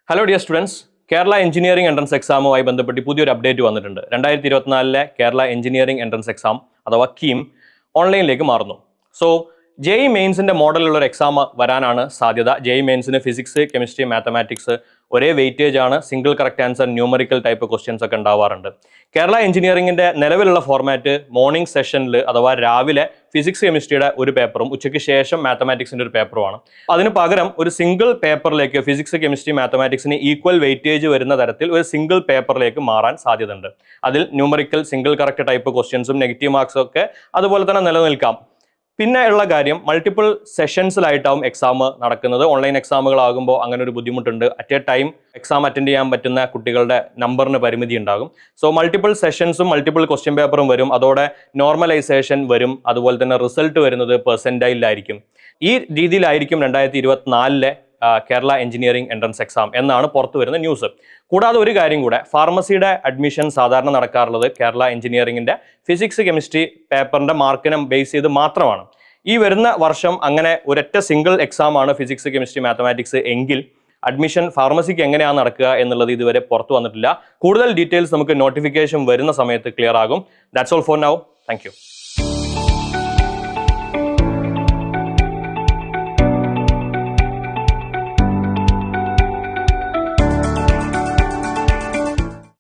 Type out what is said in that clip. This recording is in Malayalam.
Hello dear students, Kerala engineering entrance എക്സാമുമായി ബന്ധപ്പെട്ട് പുതിയൊരു അപ്ഡേറ്റ് വന്നിട്ടുണ്ട്. 2024 കേരള എഞ്ചിനീയറിംഗ് എൻട്രൻസ് എക്സാം അഥവാ കീം ഓൺലൈനിലേക്ക് മാറുന്നു. സോ JEE മെയിൻസിന്റെ മോഡലുള്ള ഒരു എക്സാം വരാനാണ് സാധ്യത. JEE മെയിൻസിന് ഫിസിക്സ്, കെമിസ്ട്രി, മാത്തമാറ്റിക്സ് ഒരേ വെയിറ്റേജ് ആണ്. Single correct answer, numerical type questions ഒക്കെ ഉണ്ടാവാറുണ്ട്. കേരള എഞ്ചിനീയറിംഗിന്റെ നിലവിലുള്ള ഫോർമാറ്റ് മോർണിംഗ് സെഷനിൽ അഥവാ രാവിലെ ഫിസിക്സ് കെമിസ്ട്രിയുടെ ഒരു പേപ്പറും ഉച്ചയ്ക്ക് ശേഷം മാത്തമാറ്റിക്സിന്റെ ഒരു പേപ്പറുമാണ്. അതിന് പകരം ഒരു സിംഗിൾ പേപ്പറിലേക്ക് ഫിസിക്സ്, കെമിസ്ട്രി, മാത്തമാറ്റിക്സിന് ഈക്വൽ വെയിറ്റേജ് വരുന്ന തരത്തിൽ ഒരു സിംഗിൾ പേപ്പറിലേക്ക് മാറാൻ സാധ്യതയുണ്ട്. അതിൽ ന്യൂമറിക്കൽ, സിംഗിൾ കറക്റ്റ് ടൈപ്പ് ക്വസ്റ്റ്യൻസും നെഗറ്റീവ് മാർക്സും ഒക്കെ അതുപോലെ തന്നെ നിലനിൽക്കാം. പിന്നെ ഉള്ള കാര്യം, മൾട്ടിപ്പിൾ സെഷൻസിലായിട്ടാവും എക്സാം നടക്കുന്നത്. ഓൺലൈൻ എക്സാമുകളാകുമ്പോൾ അങ്ങനെ ഒരു ബുദ്ധിമുട്ടുണ്ട്. At A time exam attend ചെയ്യാൻ പറ്റുന്ന കുട്ടികളുടെ നമ്പറിന് പരിമിതി ഉണ്ടാകും. സോ മൾട്ടിപ്പിൾ സെഷൻസും മൾട്ടിപ്പിൾ ക്വസ്റ്റ്യൻ പേപ്പറും വരും. അതോടെ നോർമലൈസേഷൻ വരും. അതുപോലെ തന്നെ റിസൾട്ട് വരുന്നത് പെർസെൻറ്റൈലായിരിക്കും. ഈ രീതിയിലായിരിക്കും 2024 കേരള എഞ്ചിനീയറിംഗ് എൻട്രൻസ് എക്സാം എന്നാണ് പുറത്തു വരുന്ന ന്യൂസ്. കൂടാതെ ഒരു കാര്യം കൂടെ, ഫാർമസിയുടെ അഡ്മിഷൻ സാധാരണ നടക്കാറുള്ളത് കേരള എഞ്ചിനീയറിംഗിന്റെ ഫിസിക്സ്, കെമിസ്ട്രി പേപ്പറിന്റെ മാർക്കിനെ ബേസ് ചെയ്ത് മാത്രമാണ്. ഈ വരുന്ന വർഷം അങ്ങനെ ഒരൊറ്റ സിംഗിൾ എക്സാം ആണ് ഫിസിക്സ്, കെമിസ്ട്രി, മാത്തമാറ്റിക്സ് എങ്കിൽ അഡ്മിഷൻ ഫാർമസിക്ക് എങ്ങനെയാണ് നടക്കുക എന്നുള്ളത് ഇതുവരെ പുറത്തു വന്നിട്ടില്ല. കൂടുതൽ ഡീറ്റെയിൽസ് നമുക്ക് നോട്ടിഫിക്കേഷൻ വരുന്ന സമയത്ത് ക്ലിയർ ആകും. That's all for now. Thank you.